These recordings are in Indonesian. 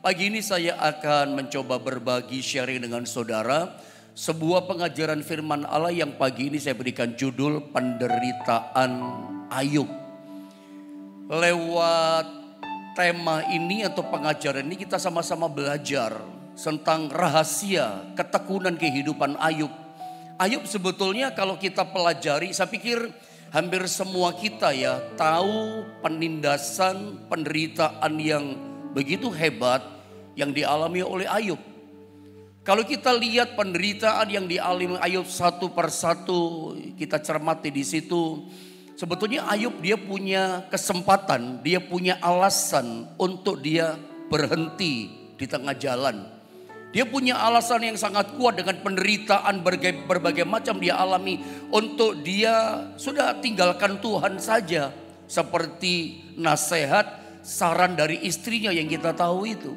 Pagi ini saya akan mencoba berbagi sharing dengan saudara sebuah pengajaran firman Allah yang pagi ini saya berikan judul penderitaan Ayub. Lewat tema ini atau pengajaran ini kita sama-sama belajar tentang rahasia ketekunan kehidupan Ayub. Ayub sebetulnya kalau kita pelajari, saya pikir hampir semua kita ya tahu penindasan, penderitaan yang begitu hebat yang dialami oleh Ayub. Kalau kita lihat penderitaan yang dialami Ayub satu persatu, kita cermati di situ. Sebetulnya Ayub dia punya kesempatan, dia punya alasan untuk dia berhenti di tengah jalan. Dia punya alasan yang sangat kuat dengan penderitaan berbagai macam dia alami untuk dia sudah tinggalkan Tuhan saja. Seperti nasihat, saran dari istrinya yang kita tahu itu.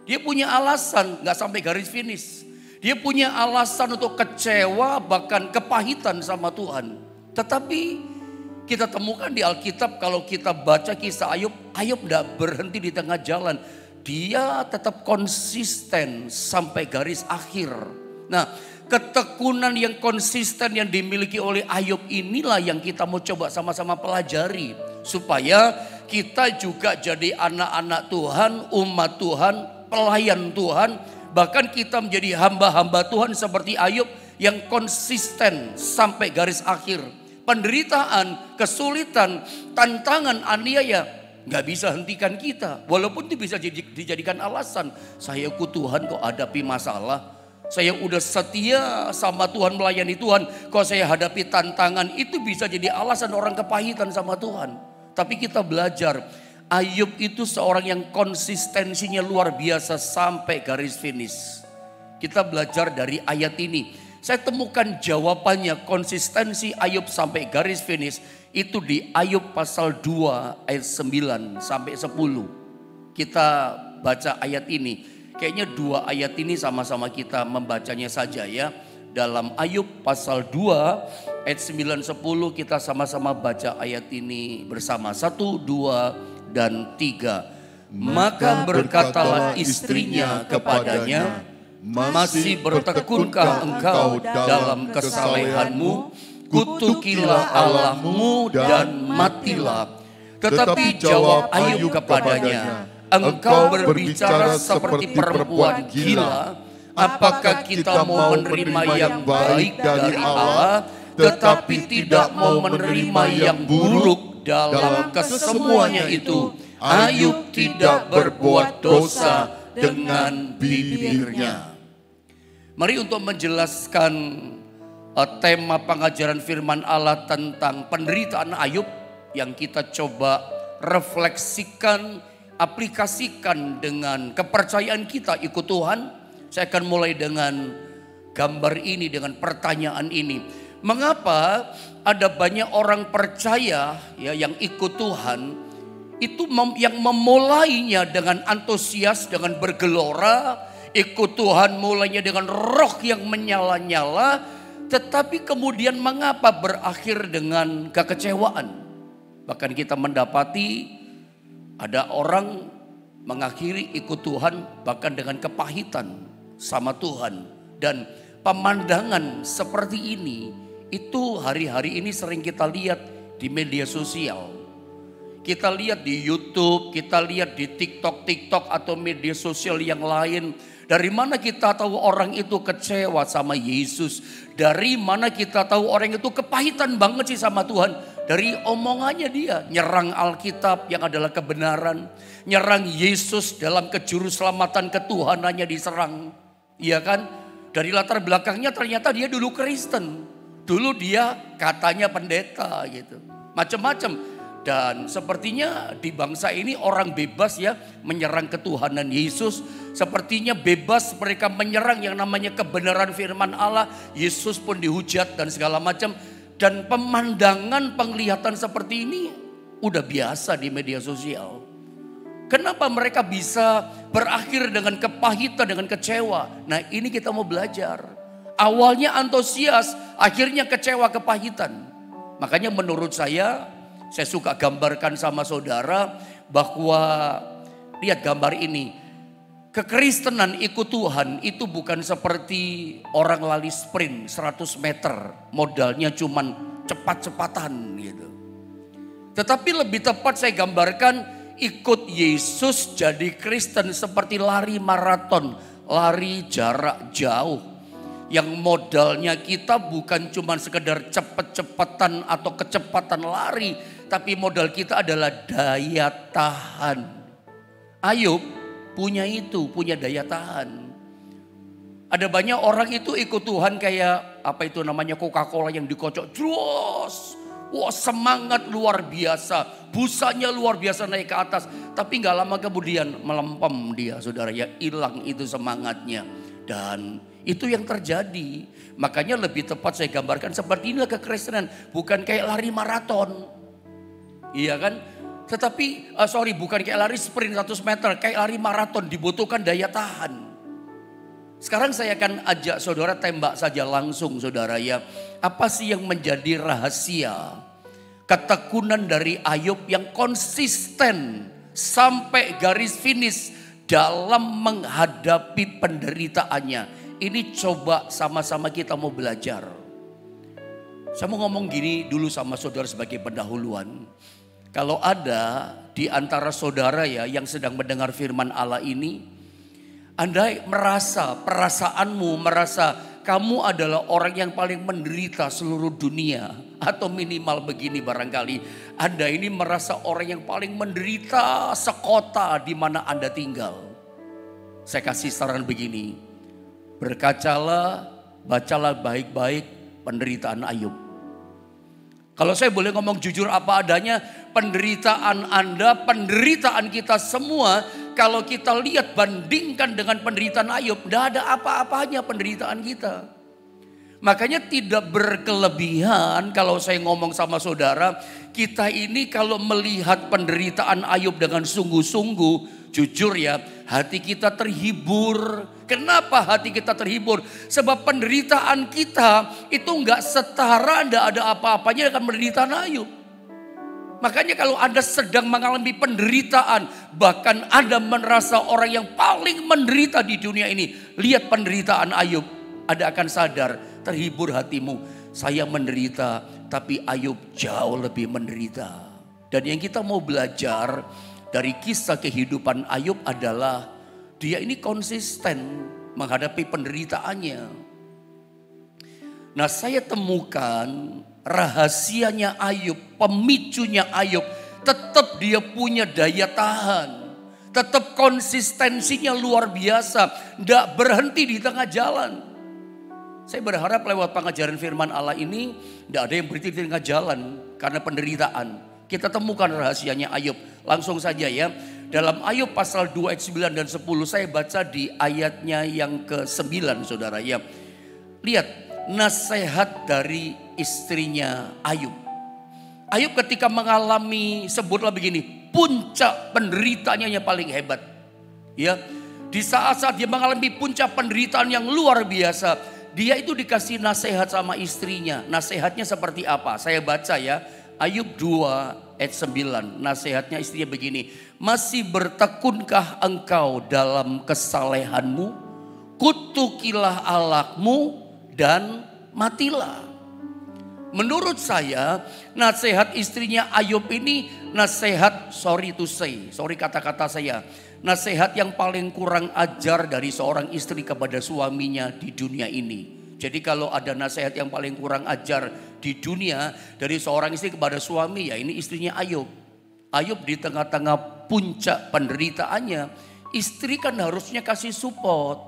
Dia punya alasan gak sampai garis finish. Dia punya alasan untuk kecewa bahkan kepahitan sama Tuhan. Tetapi kita temukan di Alkitab kalau kita baca kisah Ayub. Ayub gak berhenti di tengah jalan. Dia tetap konsisten sampai garis akhir. Nah, ketekunan yang konsisten yang dimiliki oleh Ayub inilah yang kita mau coba sama-sama pelajari. Supaya kita juga jadi anak-anak Tuhan, umat Tuhan, pelayan Tuhan. Bahkan kita menjadi hamba-hamba Tuhan seperti Ayub yang konsisten sampai garis akhir. Penderitaan, kesulitan, tantangan, aniaya gak bisa hentikan kita. Walaupun itu bisa dijadikan alasan. Saya ikut Tuhan kok hadapi masalah. Saya udah setia sama Tuhan, melayani Tuhan. Kok saya hadapi tantangan, itu bisa jadi alasan orang kepahitan sama Tuhan. Tapi kita belajar, Ayub itu seorang yang konsistensinya luar biasa sampai garis finish. Kita belajar dari ayat ini. Saya temukan jawabannya konsistensi Ayub sampai garis finish. Itu di Ayub pasal 2 ayat 9 sampai 10. Kita baca ayat ini. Kayaknya dua ayat ini sama-sama kita membacanya saja ya. Dalam Ayub pasal 2 ayat 9-10 kita sama-sama baca ayat ini bersama. 1, 2, dan 3. Maka berkatalah istrinya kepadanya, masih bertekunkah engkau dalam kesalehanmu? Kutukilah Allahmu dan matilah. Tetapi jawab Ayub kepadanya, engkau berbicara seperti perempuan gila. Apakah kita mau menerima yang baik dari Allah, tetapi tidak mau menerima yang buruk? Dalam kesemuanya itu Ayub tidak berbuat dosa dengan bibirnya. Mari untuk menjelaskan tema pengajaran firman Allah tentang penderitaan Ayub yang kita coba refleksikan, aplikasikan dengan kepercayaan kita ikut Tuhan. Saya akan mulai dengan gambar ini, dengan pertanyaan ini. Mengapa ada banyak orang percaya ya yang ikut Tuhan itu yang memulainya dengan antusias, dengan bergelora, ikut Tuhan mulainya dengan roh yang menyala-nyala, tetapi kemudian mengapa berakhir dengan kekecewaan? Bahkan kita mendapati ada orang mengakhiri ikut Tuhan bahkan dengan kepahitan sama Tuhan. Dan pemandangan seperti ini itu hari-hari ini sering kita lihat di media sosial. Kita lihat di YouTube, kita lihat di TikTok atau media sosial yang lain. Dari mana kita tahu orang itu kecewa sama Yesus? Dari mana kita tahu orang itu kepahitan banget sih sama Tuhan? Dari omongannya dia, nyerang Alkitab yang adalah kebenaran. Nyerang Yesus dalam kejuruselamatan ketuhanannya diserang. Iya kan? Dari latar belakangnya ternyata dia dulu Kristen. Dulu dia katanya pendeta gitu. Macam-macam. Dan sepertinya di bangsa ini orang bebas ya menyerang ketuhanan Yesus. Sepertinya bebas mereka menyerang yang namanya kebenaran firman Allah. Yesus pun dihujat dan segala macam. Dan pemandangan penglihatan seperti ini udah biasa di media sosial. Kenapa mereka bisa berakhir dengan kepahitan, dengan kecewa? Nah ini kita mau belajar. Awalnya antusias, akhirnya kecewa, kepahitan. Makanya menurut saya suka gambarkan sama saudara bahwa lihat gambar ini. Kekristenan ikut Tuhan itu bukan seperti orang lari sprint 100 meter. Modalnya cuman cepat-cepatan gitu. Tetapi lebih tepat saya gambarkan ikut Yesus jadi Kristen seperti lari maraton. Lari jarak jauh. Yang modalnya kita bukan cuma sekedar cepet-cepetan atau kecepatan lari. Tapi modal kita adalah daya tahan. Ayub punya itu, punya daya tahan. Ada banyak orang itu ikut Tuhan kayak apa itu namanya Coca-Cola yang dikocok terus. Wah, semangat luar biasa, busanya luar biasa naik ke atas. Tapi gak lama kemudian melempem dia, saudara ya, hilang itu semangatnya. Dan itu yang terjadi. Makanya lebih tepat saya gambarkan seperti inilah kekristenan, bukan kayak lari maraton. Iya kan? Tetapi bukan kayak lari sprint 100 meter, kayak lari maraton, dibutuhkan daya tahan. Sekarang saya akan ajak saudara tembak saja langsung, saudara ya. Apa sih yang menjadi rahasia ketekunan dari Ayub yang konsisten sampai garis finish dalam menghadapi penderitaannya? Ini coba sama-sama kita mau belajar. Saya mau ngomong gini dulu sama saudara sebagai pendahuluan. Kalau ada di antara saudara ya yang sedang mendengar firman Allah ini, Anda perasaanmu merasa kamu adalah orang yang paling menderita seluruh dunia. Atau minimal begini barangkali, Anda ini merasa orang yang paling menderita sekota di mana Anda tinggal. Saya kasih saran begini, berkacalah, bacalah baik-baik penderitaan Ayub. Kalau saya boleh ngomong jujur apa adanya, penderitaan Anda, penderitaan kita semua, kalau kita lihat bandingkan dengan penderitaan Ayub, tidak ada apa-apanya penderitaan kita. Makanya tidak berkelebihan kalau saya ngomong sama saudara, kita ini kalau melihat penderitaan Ayub dengan sungguh-sungguh, jujur ya, hati kita terhibur. Kenapa hati kita terhibur? Sebab penderitaan kita itu enggak setara, enggak ada apa-apanya dengan penderitaan Ayub. Makanya kalau Anda sedang mengalami penderitaan, bahkan Anda merasa orang yang paling menderita di dunia ini, lihat penderitaan Ayub, Anda akan sadar, terhibur hatimu. Saya menderita, tapi Ayub jauh lebih menderita. Dan yang kita mau belajar dari kisah kehidupan Ayub adalah dia ini konsisten menghadapi penderitaannya. Nah, saya temukan rahasianya Ayub, pemicunya Ayub, tetap dia punya daya tahan. Tetap konsistensinya luar biasa, tidak berhenti di tengah jalan. Saya berharap lewat pengajaran firman Allah ini tidak ada yang berhenti di tengah jalan karena penderitaan. Kita temukan rahasianya Ayub. Langsung saja ya. Dalam Ayub pasal 2 ayat 9 dan 10 saya baca di ayatnya yang ke-9 saudara ya. Lihat nasihat dari istrinya Ayub. Ayub ketika mengalami, sebutlah begini, puncak penderitaannya yang paling hebat. Ya, di saat-saat dia mengalami puncak penderitaan yang luar biasa, dia itu dikasih nasihat sama istrinya. Nasihatnya seperti apa? Saya baca ya. Ayub 2 ayat 9. Nasihatnya istrinya begini. Masih bertekunkah engkau dalam kesalehanmu? Kutukilah Allahmu dan matilah. Menurut saya nasihat istrinya Ayub ini nasihat sorry kata-kata saya. Nasihat yang paling kurang ajar dari seorang istri kepada suaminya di dunia ini. Jadi kalau ada nasihat yang paling kurang ajar di dunia dari seorang istri kepada suami, ya ini istrinya Ayub. Ayub di tengah-tengah puncak penderitaannya, istri kan harusnya kasih support.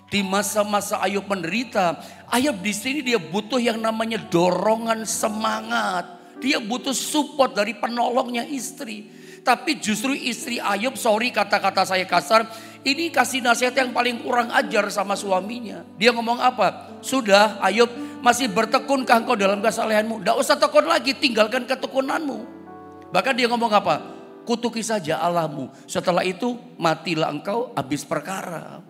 Di masa-masa Ayub menderita, Ayub di sini dia butuh yang namanya dorongan semangat. Dia butuh support dari penolongnya istri. Tapi justru istri Ayub, sorry kata-kata saya kasar, ini kasih nasihat yang paling kurang ajar sama suaminya. Dia ngomong apa? Sudah Ayub, masih bertekunkah engkau dalam kesalehanmu? Tidak usah tekun lagi, tinggalkan ketekunanmu. Bahkan dia ngomong apa? Kutuki saja Allahmu. Setelah itu matilah engkau, habis perkara.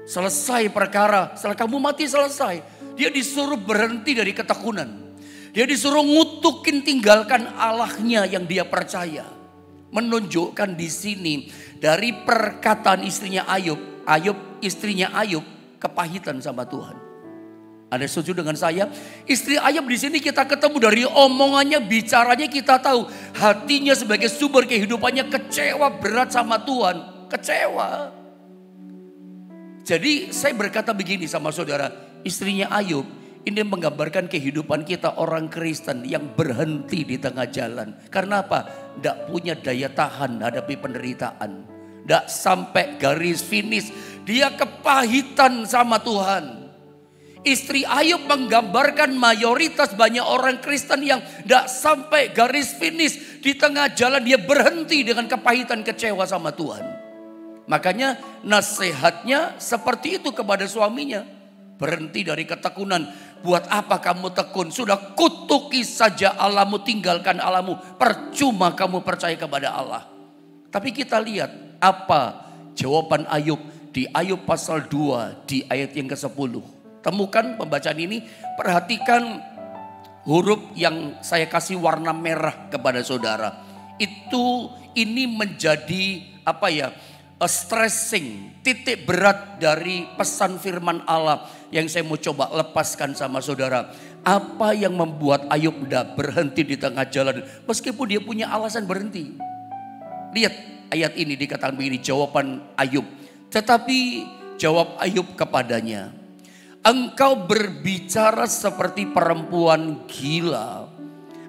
Selesai perkara, setelah kamu mati selesai. Dia disuruh berhenti dari ketekunan. Dia disuruh ngutukin, tinggalkan Allahnya yang dia percaya. Menunjukkan di sini Dari perkataan istrinya Ayub, istrinya Ayub kepahitan sama Tuhan. Anda setuju dengan saya? Istri Ayub di sini kita ketemu dari omongannya, bicaranya kita tahu hatinya sebagai sumber kehidupannya kecewa berat sama Tuhan, kecewa. Jadi saya berkata begini sama saudara, istrinya Ayub ini menggambarkan kehidupan kita orang Kristen yang berhenti di tengah jalan. Karena apa? Tidak punya daya tahan hadapi penderitaan. Tidak sampai garis finish. Dia kepahitan sama Tuhan. Istri Ayub menggambarkan mayoritas banyak orang Kristen yang tidak sampai garis finish. Di tengah jalan dia berhenti dengan kepahitan, kecewa sama Tuhan. Makanya nasihatnya seperti itu kepada suaminya. Berhenti dari ketekunan. Buat apa kamu tekun? Sudah kutuki saja Allahmu, tinggalkan Allahmu. Percuma kamu percaya kepada Allah. Tapi kita lihat apa jawaban Ayub di Ayub pasal 2 di ayat yang ke-10. Temukan pembacaan ini, perhatikan huruf yang saya kasih warna merah kepada saudara. Ini menjadi stressing, titik berat dari pesan firman Allah yang saya mau coba lepaskan sama saudara. Apa yang membuat Ayub tidak berhenti di tengah jalan meskipun dia punya alasan berhenti? Lihat ayat ini dikatakan begini, jawaban Ayub. Tetapi jawab Ayub kepadanya, engkau berbicara seperti perempuan gila.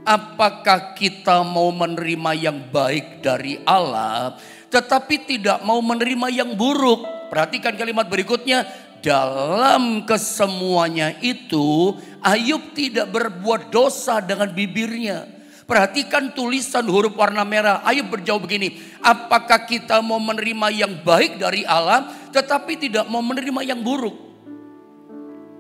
Apakah kita mau menerima yang baik dari Allah, tetapi tidak mau menerima yang buruk? Perhatikan kalimat berikutnya. Dalam kesemuanya itu, Ayub tidak berbuat dosa dengan bibirnya. Perhatikan tulisan huruf warna merah. Ayub berjawab begini. Apakah kita mau menerima yang baik dari Allah, tetapi tidak mau menerima yang buruk?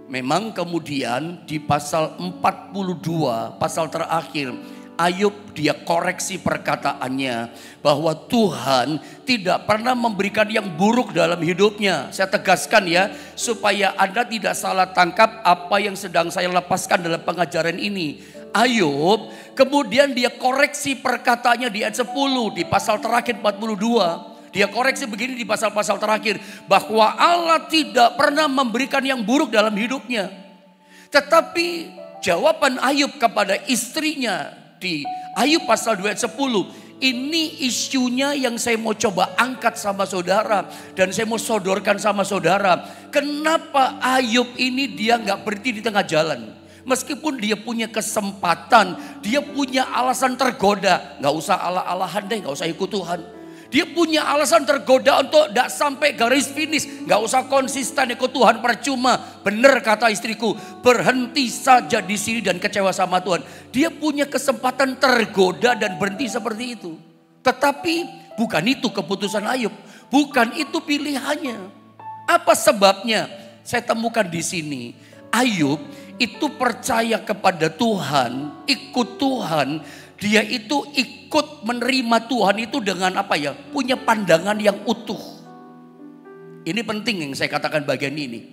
Memang kemudian di pasal 42, pasal terakhir, Ayub dia koreksi perkataannya bahwa Tuhan tidak pernah memberikan yang buruk dalam hidupnya. Saya tegaskan ya, supaya Anda tidak salah tangkap apa yang sedang saya lepaskan dalam pengajaran ini. Ayub kemudian dia koreksi perkataannya di ayat 10 di pasal terakhir 42. Dia koreksi begini di pasal-pasal terakhir, bahwa Allah tidak pernah memberikan yang buruk dalam hidupnya. Tetapi jawaban Ayub kepada istrinya di Ayub pasal 2 ayat 10, ini isunya yang saya mau coba angkat sama saudara. Dan saya mau sodorkan sama saudara. Kenapa Ayub ini dia gak berhenti di tengah jalan? Meskipun dia punya kesempatan, dia punya alasan tergoda. Gak usah Allah-Allahan deh, gak usah ikut Tuhan. Dia punya alasan tergoda untuk tidak sampai garis finish. Gak usah konsisten ikut Tuhan, percuma. Benar kata istriku, berhenti saja di sini dan kecewa sama Tuhan. Dia punya kesempatan tergoda dan berhenti seperti itu. Tetapi bukan itu keputusan Ayub. Bukan itu pilihannya. Apa sebabnya? Saya temukan di sini. Ayub itu percaya kepada Tuhan, ikut Tuhan. Dia itu ikut menerima Tuhan itu dengan punya pandangan yang utuh. Ini penting yang saya katakan bagian ini.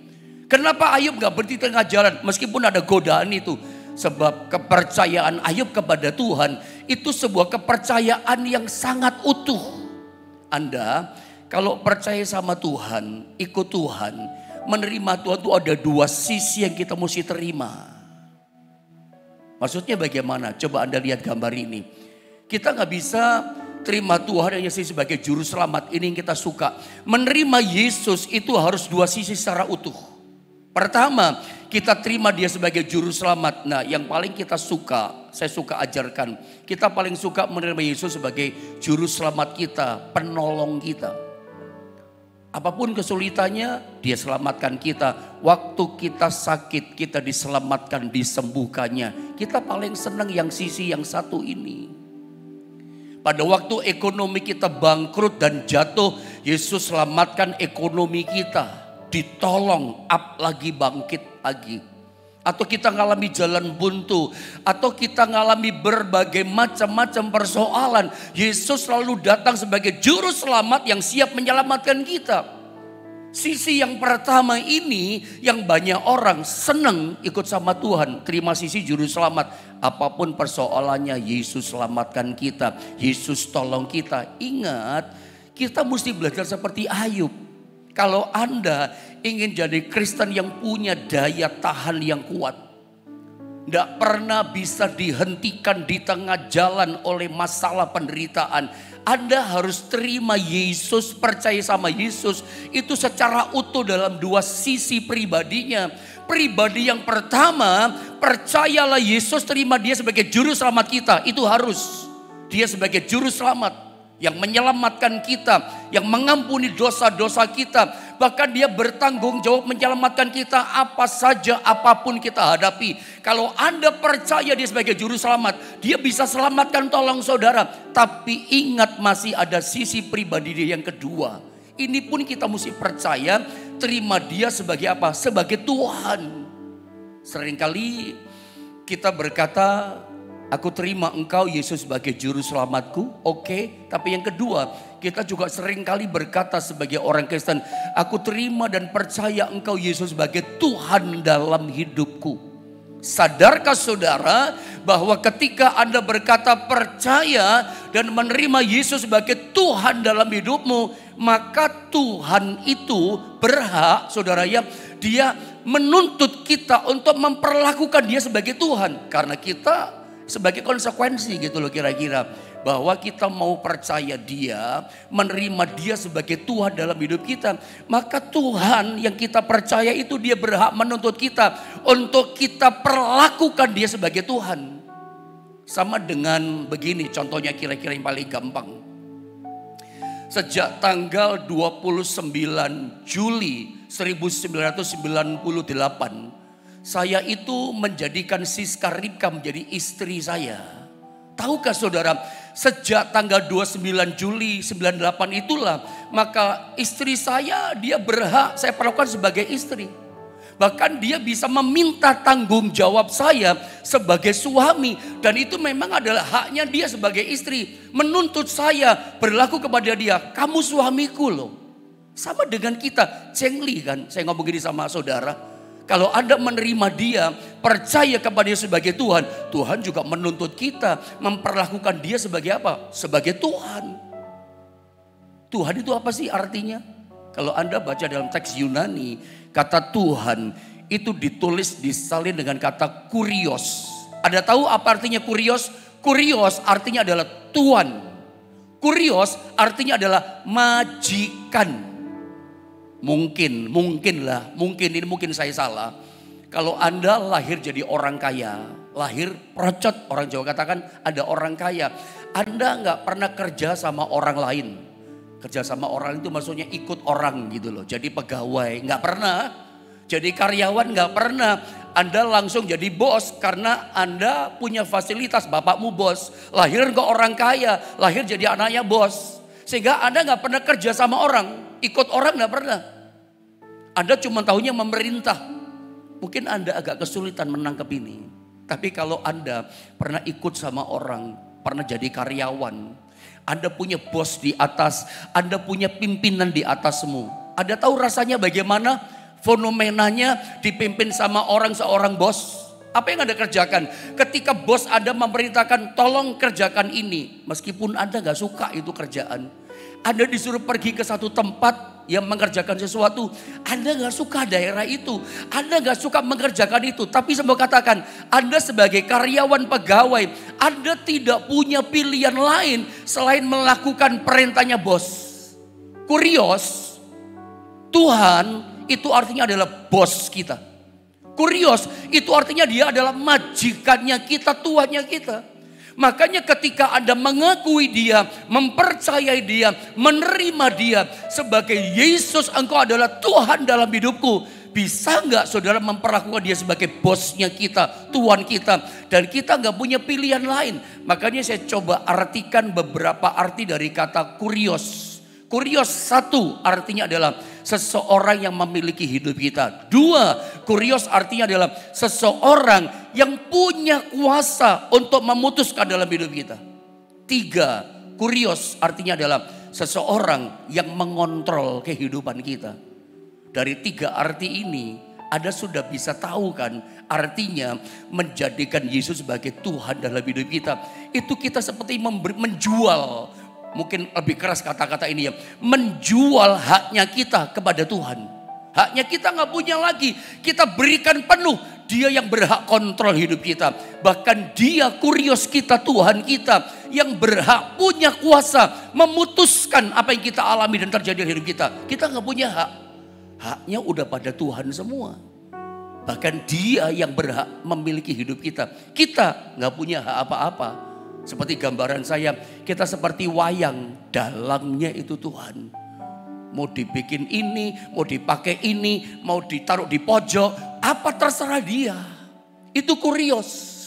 Kenapa Ayub gak berhenti tengah jalan meskipun ada godaan itu? Sebab kepercayaan Ayub kepada Tuhan itu sebuah kepercayaan yang sangat utuh. Anda kalau percaya sama Tuhan, ikut Tuhan, menerima Tuhan itu ada dua sisi yang kita mesti terima. Maksudnya bagaimana? Coba Anda lihat gambar ini. Kita gak bisa terima Tuhan hanya sebagai juru selamat. Ini yang kita suka. Menerima Yesus itu harus dua sisi secara utuh. Pertama, kita terima dia sebagai juru selamat. Nah, yang paling kita suka, saya suka ajarkan. Kita paling suka menerima Yesus sebagai juru selamat kita, penolong kita. Apapun kesulitannya, dia selamatkan kita. Waktu kita sakit, kita diselamatkan, disembuhkannya. Kita paling senang yang sisi yang satu ini. Pada waktu ekonomi kita bangkrut dan jatuh, Yesus selamatkan ekonomi kita. Ditolong, up lagi, bangkit lagi. Atau kita ngalami jalan buntu. Atau kita ngalami berbagai macam-macam persoalan. Yesus selalu datang sebagai juru selamat yang siap menyelamatkan kita. Sisi yang pertama ini yang banyak orang senang ikut sama Tuhan. Terima sisi juru selamat. Apapun persoalannya Yesus selamatkan kita. Yesus tolong kita. Ingat, Kita mesti belajar seperti Ayub. Kalau Anda ingin jadi Kristen yang punya daya tahan yang kuat, tidak pernah bisa dihentikan di tengah jalan oleh masalah penderitaan, Anda harus terima Yesus, percaya sama Yesus itu secara utuh dalam dua sisi pribadinya. Pribadi yang pertama, percayalah Yesus, terima dia sebagai juru selamat kita. Itu harus. Dia sebagai juru selamat yang menyelamatkan kita, yang mengampuni dosa-dosa kita. Bahkan dia bertanggung jawab menyelamatkan kita apa saja, apapun kita hadapi. Kalau Anda percaya dia sebagai juru selamat, dia bisa selamatkan tolong saudara. Tapi ingat, masih ada sisi pribadi dia yang kedua. Ini pun kita mesti percaya, terima dia sebagai apa? Sebagai Tuhan. Seringkali kita berkata, aku terima engkau Yesus sebagai juru selamatku. Oke. Tapi yang kedua, kita juga seringkali berkata sebagai orang Kristen, aku terima dan percaya engkau Yesus sebagai Tuhan dalam hidupku. Sadarkah saudara bahwa ketika Anda berkata percaya dan menerima Yesus sebagai Tuhan dalam hidupmu, maka Tuhan itu berhak, saudara ya, dia menuntut kita untuk memperlakukan dia sebagai Tuhan. Karena kita sebagai konsekuensi gitu loh kira-kira, bahwa kita mau percaya dia, menerima dia sebagai Tuhan dalam hidup kita, maka Tuhan yang kita percaya itu dia berhak menuntut kita untuk kita perlakukan dia sebagai Tuhan. Sama dengan begini contohnya kira-kira yang paling gampang. Sejak tanggal 29 Juli 1998, saya itu menjadikan Siska Ribka menjadi istri saya. Tahukah saudara, sejak tanggal 29 Juli 98 itulah, maka istri saya dia berhak saya perlakukan sebagai istri. Bahkan dia bisa meminta tanggung jawab saya sebagai suami. Dan itu memang adalah haknya dia sebagai istri. Menuntut saya berlaku kepada dia, kamu suamiku loh. Sama dengan kita, cengli kan, saya ngomong gini sama saudara. Kalau Anda menerima dia, percaya kepada dia sebagai Tuhan, Tuhan juga menuntut kita memperlakukan dia sebagai apa? Sebagai Tuhan. Tuhan itu apa sih artinya? Kalau Anda baca dalam teks Yunani, kata Tuhan itu ditulis disalin dengan kata kurios. Ada tahu apa artinya kurios? Kurios artinya adalah tuan. Kurios artinya adalah majikan. Mungkin saya salah. Kalau Anda lahir jadi orang kaya, lahir procot, orang Jawa katakan ada orang kaya. Anda nggak pernah kerja sama orang lain. Kerja sama orang itu maksudnya ikut orang gitu loh. Jadi pegawai nggak pernah. Jadi karyawan nggak pernah. Anda langsung jadi bos karena Anda punya fasilitas, bapakmu bos. Lahir ke orang kaya, lahir jadi anaknya bos. Sehingga Anda nggak pernah kerja sama orang, ikut orang nggak pernah. Anda cuma tahunya memerintah. Mungkin Anda agak kesulitan menangkap ini. Tapi kalau Anda pernah ikut sama orang, pernah jadi karyawan, Anda punya bos di atas, Anda punya pimpinan di atasmu. Anda tahu rasanya bagaimana fenomenanya dipimpin sama seorang bos? Apa yang Anda kerjakan? Ketika bos Anda memerintahkan tolong kerjakan ini, meskipun Anda gak suka itu kerjaan, Anda disuruh pergi ke satu tempat yang mengerjakan sesuatu, Anda gak suka daerah itu, Anda gak suka mengerjakan itu. Tapi saya mau katakan, Anda sebagai karyawan pegawai, Anda tidak punya pilihan lain selain melakukan perintahnya bos. Kurios, Tuhan itu artinya adalah bos kita. Kurios itu artinya dia adalah majikannya kita, tuannya kita. Makanya ketika Anda mengakui dia, mempercayai dia, menerima dia sebagai Yesus, engkau adalah Tuhan dalam hidupku. Bisa nggak saudara memperlakukan dia sebagai bosnya kita, Tuhan kita. Dan kita nggak punya pilihan lain. Makanya saya coba artikan beberapa arti dari kata kurios. Kurios satu artinya adalah seseorang yang memiliki hidup kita. Dua, kurios artinya adalah seseorang yang punya kuasa untuk memutuskan dalam hidup kita. Tiga, kurios artinya adalah seseorang yang mengontrol kehidupan kita. Dari tiga arti ini, Anda sudah bisa tahu kan artinya menjadikan Yesus sebagai Tuhan dalam hidup kita. Itu kita seperti menjual mungkin lebih keras kata-kata ini ya, menjual haknya kita kepada Tuhan. Haknya kita nggak punya lagi, kita berikan penuh. Dia yang berhak kontrol hidup kita. Bahkan dia kurios kita, Tuhan kita yang berhak punya kuasa memutuskan apa yang kita alami dan terjadi di hidup kita. Kita nggak punya hak. Haknya udah pada Tuhan semua. Bahkan dia yang berhak memiliki hidup kita. Kita nggak punya hak apa-apa. Seperti gambaran saya, kita seperti wayang, dalangnya itu Tuhan. Mau dibikin ini, mau dipakai ini, mau ditaruh di pojok, apa terserah dia. Itu kurios.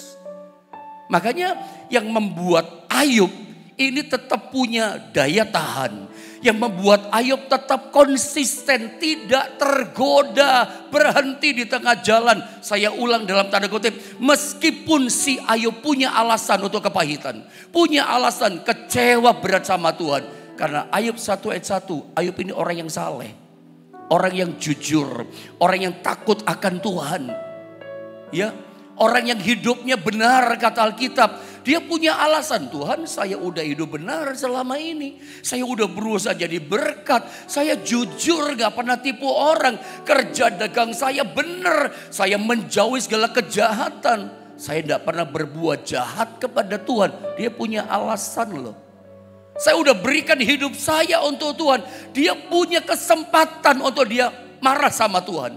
Makanya yang membuat Ayub ini tetap punya daya tahan. Yang membuat Ayub tetap konsisten, tidak tergoda, berhenti di tengah jalan. Saya ulang dalam tanda kutip, meskipun si Ayub punya alasan untuk kepahitan, punya alasan kecewa berat sama Tuhan. Karena Ayub 1 ayat 1, Ayub ini orang yang saleh, orang yang jujur, orang yang takut akan Tuhan. Ya, orang yang hidupnya benar kata Alkitab. Dia punya alasan, Tuhan saya udah hidup benar selama ini. Saya udah berusaha jadi berkat. Saya jujur gak pernah tipu orang. Kerja dagang saya benar. Saya menjauhi segala kejahatan. Saya gak pernah berbuat jahat kepada Tuhan. Dia punya alasan loh. Saya udah berikan hidup saya untuk Tuhan. Dia punya kesempatan untuk dia marah sama Tuhan.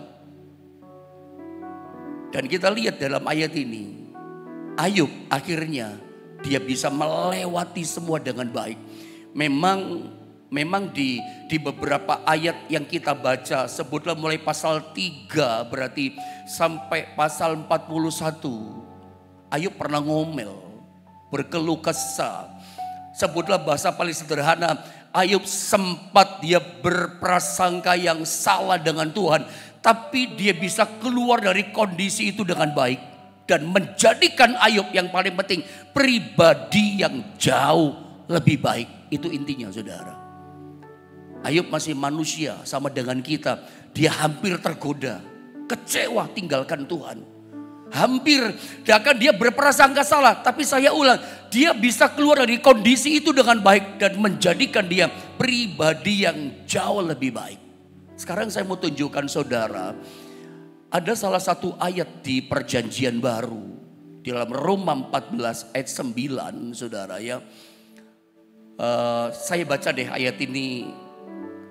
Dan kita lihat dalam ayat ini, Ayub akhirnya dia bisa melewati semua dengan baik. Memang di beberapa ayat yang kita baca, sebutlah mulai pasal 3 berarti sampai pasal 41. Ayub pernah ngomel, berkeluh kesah. Sebutlah bahasa paling sederhana, Ayub sempat dia berprasangka yang salah dengan Tuhan. Tapi dia bisa keluar dari kondisi itu dengan baik. Dan menjadikan Ayub yang paling penting, pribadi yang jauh lebih baik. Itu intinya saudara. Ayub masih manusia sama dengan kita. Dia hampir tergoda, kecewa tinggalkan Tuhan. Hampir, bahkan dia berprasangka salah. Tapi saya ulang, dia bisa keluar dari kondisi itu dengan baik. Dan menjadikan dia pribadi yang jauh lebih baik. Sekarang saya mau tunjukkan saudara. Ada salah satu ayat di perjanjian baru. Di dalam Roma 14 ayat 9 saudara ya. Saya baca deh ayat ini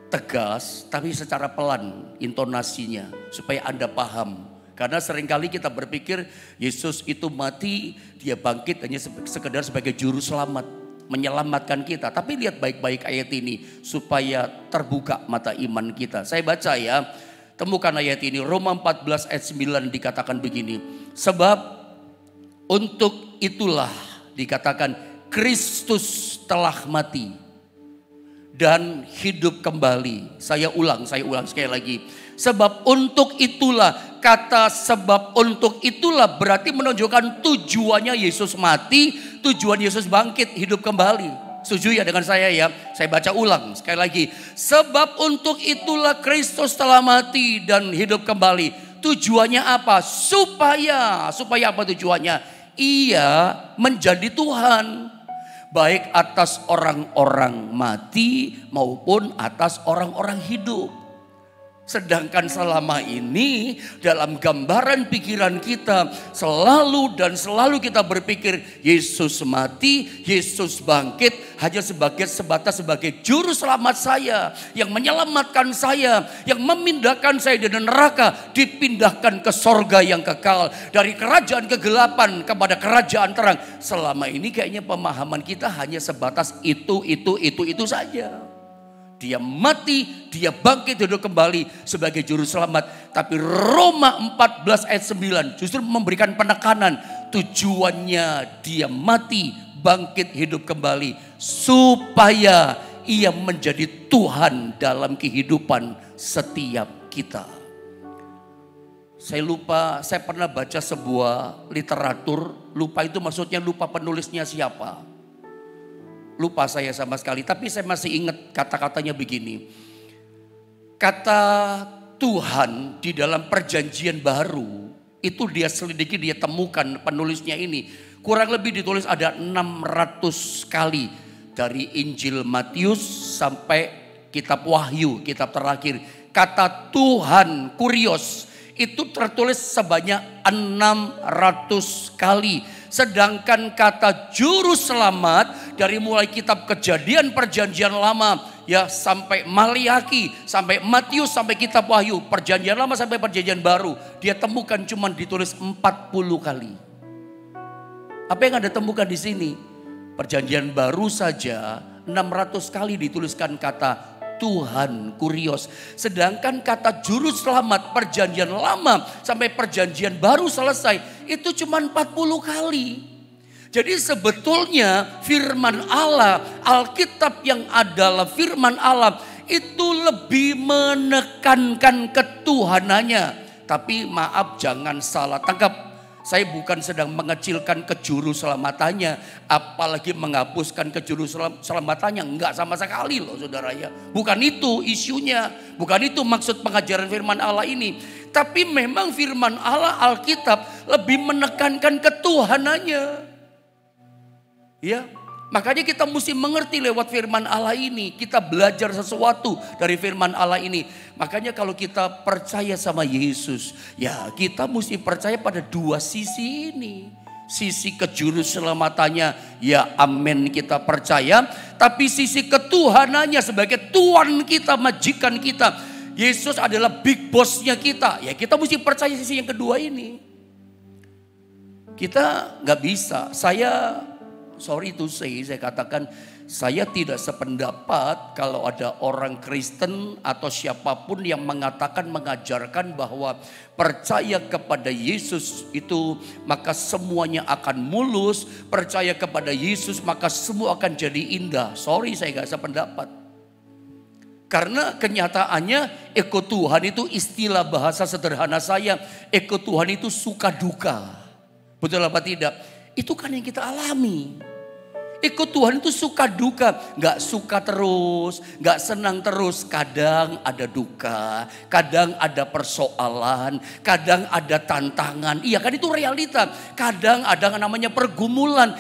tegas. Tapi secara pelan intonasinya. Supaya Anda paham. Karena seringkali kita berpikir Yesus itu mati, dia bangkit hanya sekedar sebagai juru selamat, menyelamatkan kita. Tapi lihat baik-baik ayat ini supaya terbuka mata iman kita. Saya baca ya, temukan ayat ini. Roma 14 ayat 9 dikatakan begini. Sebab untuk itulah dikatakan Kristus telah mati dan hidup kembali. Saya ulang sekali lagi. Sebab untuk itulah, kata sebab untuk itulah berarti menunjukkan tujuannya Yesus mati, tujuan Yesus bangkit, hidup kembali. Setuju ya dengan saya ya? Saya baca ulang sekali lagi. Sebab untuk itulah Kristus telah mati dan hidup kembali. Tujuannya apa? Supaya apa tujuannya? Ia menjadi Tuhan. Baik atas orang-orang mati maupun atas orang-orang hidup. Sedangkan selama ini dalam gambaran pikiran kita selalu kita berpikir Yesus mati, Yesus bangkit hanya sebatas sebagai juru selamat saya. Yang menyelamatkan saya, yang memindahkan saya dari neraka, dipindahkan ke sorga yang kekal. Dari kerajaan kegelapan kepada kerajaan terang. Selama ini kayaknya pemahaman kita hanya sebatas itu saja. Dia mati, dia bangkit hidup kembali sebagai juru selamat. Tapi Roma 14 ayat 9 justru memberikan penekanan. Tujuannya dia mati, bangkit hidup kembali. Supaya ia menjadi Tuhan dalam kehidupan setiap kita. Saya pernah baca sebuah literatur. Lupa itu maksudnya lupa penulisnya siapa. Lupa saya sama sekali, tapi saya masih ingat kata-katanya begini. Kata Tuhan di dalam perjanjian baru, itu dia selidiki, dia temukan penulisnya ini. Kurang lebih ditulis ada 600 kali. Dari Injil Matius sampai kitab Wahyu, kitab terakhir. Kata Tuhan, kurios, itu tertulis sebanyak 600 kali. Sedangkan kata juru selamat dari mulai kitab Kejadian Perjanjian Lama ya sampai Maliaki, sampai Matius, sampai kitab Wahyu, Perjanjian Lama sampai Perjanjian Baru, dia temukan cuma ditulis 40 kali. Apa yang Anda temukan di sini? Perjanjian Baru saja 600 kali dituliskan kata Tuhan, kurios. Sedangkan kata juru selamat Perjanjian Lama sampai Perjanjian Baru selesai itu cuma 40 kali. Jadi sebetulnya firman Allah, Alkitab yang adalah firman Allah itu lebih menekankan ketuhanannya. Tapi maaf, jangan salah tangkap. Saya bukan sedang mengecilkan kejuru selamatannya, apalagi menghapuskan kejuru selamatannya. Enggak sama sekali loh saudara ya. Bukan itu isunya, bukan itu maksud pengajaran firman Allah ini. Tapi memang firman Allah, Alkitab lebih menekankan ketuhanannya. Ya, makanya kita mesti mengerti lewat firman Allah ini. Kita belajar sesuatu dari firman Allah ini. Makanya kalau kita percaya sama Yesus, ya kita mesti percaya pada dua sisi ini. Sisi kejuru selamatannya, ya amin kita percaya. Tapi sisi ketuhanannya sebagai Tuhan kita, majikan kita. Yesus adalah big bossnya kita. Ya kita mesti percaya sisi yang kedua ini. Kita gak bisa, sorry to say, saya katakan saya tidak sependapat kalau ada orang Kristen atau siapapun yang mengatakan, mengajarkan bahwa percaya kepada Yesus itu maka semuanya akan mulus, percaya kepada Yesus maka semua akan jadi indah. Sorry, saya gak sependapat. Karena kenyataannya ikut Tuhan itu istilah bahasa sederhana saya, ikut Tuhan itu suka duka. Betul apa tidak? Itu kan yang kita alami. Ikut Tuhan itu suka duka, gak suka terus, gak senang terus. Kadang ada duka, kadang ada persoalan, kadang ada tantangan. Iya kan itu realita. Kadang ada namanya pergumulan.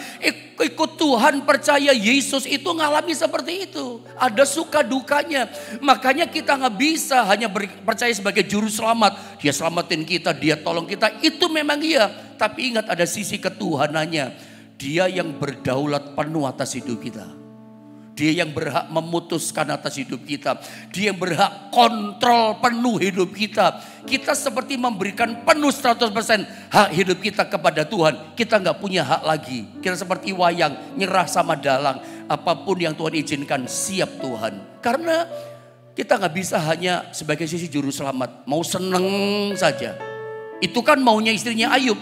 Ikut Tuhan, percaya Yesus itu ngalami seperti itu. Ada suka dukanya. Makanya kita gak bisa hanya percaya sebagai juru selamat. Dia selamatin kita, dia tolong kita. Itu memang iya. Tapi ingat ada sisi ketuhanannya. Dia yang berdaulat penuh atas hidup kita. Dia yang berhak memutuskan atas hidup kita. Dia yang berhak kontrol penuh hidup kita. Kita seperti memberikan penuh 100% hak hidup kita kepada Tuhan. Kita gak punya hak lagi. Kita seperti wayang, nyerah sama dalang. Apapun yang Tuhan izinkan, siap Tuhan. Karena kita gak bisa hanya sebagai sisi juru selamat. Mau seneng saja. Itu kan maunya istrinya Ayub.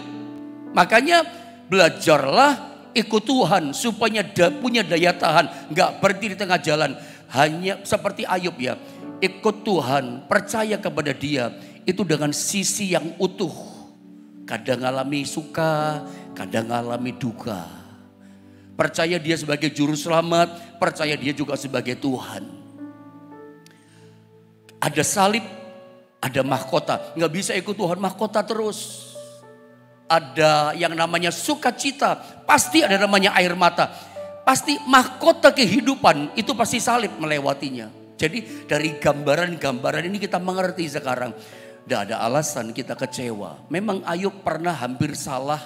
Makanya belajarlah ikut Tuhan supaya punya daya tahan. Gak berhenti di tengah jalan. Hanya seperti Ayub ya. Ikut Tuhan, percaya kepada dia. Itu dengan sisi yang utuh. Kadang alami suka, kadang alami duka. Percaya dia sebagai juru selamat, percaya dia juga sebagai Tuhan. Ada salib, ada mahkota. Gak bisa ikut Tuhan mahkota terus. Ada yang namanya sukacita, pasti ada namanya air mata. Pasti mahkota kehidupan itu pasti salib melewatinya. Jadi dari gambaran-gambaran ini kita mengerti sekarang. Tidak ada alasan kita kecewa. Memang Ayub pernah hampir salah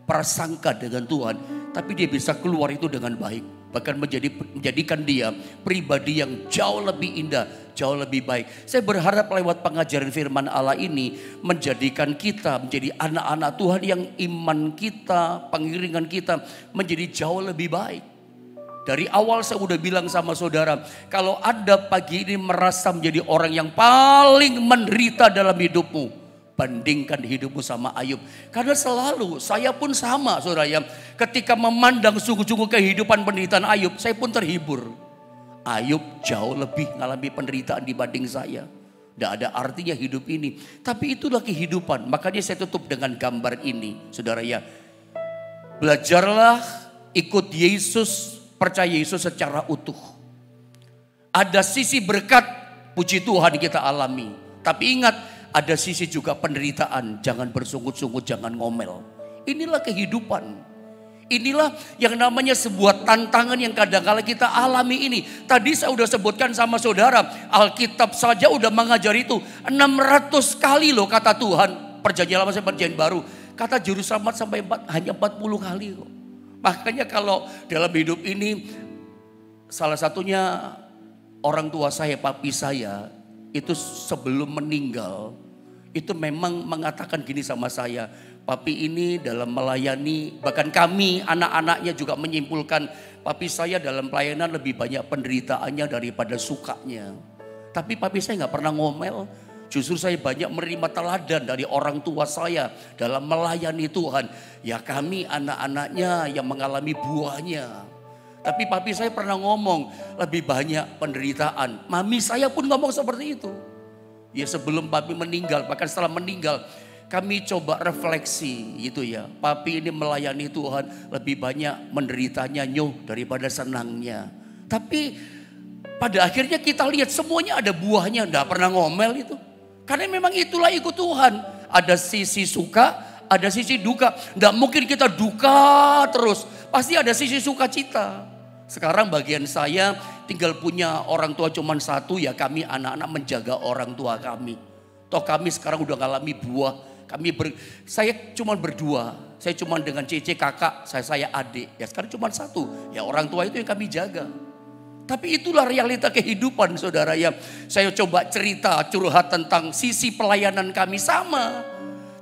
prasangka dengan Tuhan. Tapi dia bisa keluar itu dengan baik. Bahkan menjadikan dia pribadi yang jauh lebih indah, jauh lebih baik. Saya berharap lewat pengajaran firman Allah ini menjadikan kita menjadi anak-anak Tuhan yang iman kita, pengiringan kita menjadi jauh lebih baik. Dari awal saya udah bilang sama saudara, kalau Anda pagi ini merasa menjadi orang yang paling menderita dalam hidupmu, bandingkan hidupmu sama Ayub. Karena selalu saya pun sama saudara ya. Ketika memandang sungguh-sungguh kehidupan penderitaan Ayub, saya pun terhibur. Ayub jauh lebih mengalami penderitaan dibanding saya. Tidak ada artinya hidup ini. Tapi itulah kehidupan. Makanya saya tutup dengan gambar ini saudara ya. Belajarlah ikut Yesus, percaya Yesus secara utuh. Ada sisi berkat, puji Tuhan kita alami. Tapi ingat, ada sisi juga penderitaan. Jangan bersungut-sungut, jangan ngomel. Inilah kehidupan. Inilah yang namanya sebuah tantangan yang kadang-kala kita alami ini. Tadi saya sudah sebutkan sama saudara, Alkitab saja udah mengajari itu 600 kali loh kata Tuhan. Perjanjian lama sampai perjanjian baru. Kata juru selamat sampai hanya 40 kali kok. Makanya kalau dalam hidup ini, salah satunya orang tua saya, papi saya, itu sebelum meninggal, itu memang mengatakan gini sama saya. Papi ini dalam melayani, bahkan kami anak-anaknya juga menyimpulkan papi saya dalam pelayanan lebih banyak penderitaannya daripada sukanya. Tapi papi saya nggak pernah ngomel, justru saya banyak menerima teladan dari orang tua saya dalam melayani Tuhan. Ya kami anak-anaknya yang mengalami buahnya. Tapi papi saya pernah ngomong lebih banyak penderitaan. Mami saya pun ngomong seperti itu. Ya sebelum papi meninggal, bahkan setelah meninggal, kami coba refleksi gitu ya. Papi ini melayani Tuhan lebih banyak menderitanya daripada senangnya. Tapi pada akhirnya kita lihat semuanya ada buahnya. Tidak pernah ngomel itu. Karena memang itulah ikut Tuhan. Ada sisi suka, ada sisi duka. Tidak mungkin kita duka terus. Pasti ada sisi sukacita. Sekarang bagian saya tinggal punya orang tua cuma satu, ya kami anak-anak menjaga orang tua kami. Toh kami sekarang udah ngalami buah. Saya cuma berdua, saya cuma dengan Cece kakak, saya adik. Ya sekarang cuma satu, ya orang tua itu yang kami jaga. Tapi itulah realita kehidupan saudara ya. Saya coba cerita curhat tentang sisi pelayanan kami sama.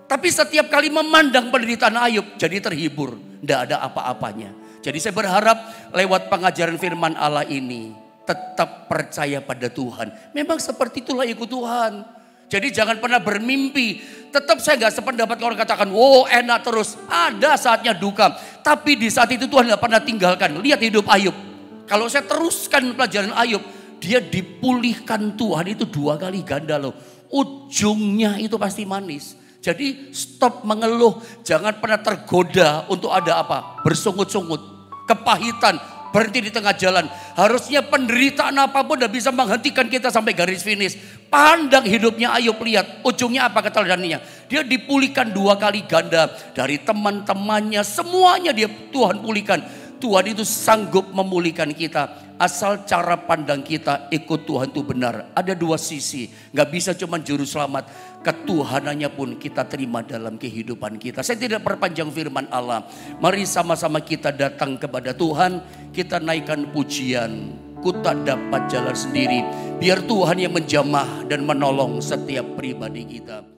Tapi setiap kali memandang penderitaan Ayub jadi terhibur, tidak ada apa-apanya. Jadi saya berharap lewat pengajaran firman Allah ini tetap percaya pada Tuhan. Memang seperti itulah ikut Tuhan. Jadi jangan pernah bermimpi. Tetap saya gak sependapat kalau orang katakan, wow enak terus. Ada saatnya duka. Tapi di saat itu Tuhan gak pernah tinggalkan. Lihat hidup Ayub. Kalau saya teruskan pelajaran Ayub, dia dipulihkan Tuhan itu 2 kali ganda loh. Ujungnya itu pasti manis. Jadi stop mengeluh. Jangan pernah tergoda untuk ada apa? Bersungut-sungut. Kepahitan. Berhenti di tengah jalan. Harusnya penderitaan apapun tidak bisa menghentikan kita sampai garis finish. Pandang hidupnya Ayub, lihat ujungnya apa keteladanannya. Dia dipulihkan 2 kali ganda dari teman-temannya. Semuanya Tuhan pulihkan. Tuhan itu sanggup memulihkan kita. Asal cara pandang kita ikut Tuhan itu benar. Ada 2 sisi. Gak bisa cuma juru selamat. Ketuhanannya pun kita terima dalam kehidupan kita. Saya tidak perpanjang firman Allah. Mari sama-sama kita datang kepada Tuhan. Kita naikkan pujian. Ku tak dapat jalan sendiri. Biar Tuhan yang menjamah dan menolong setiap pribadi kita.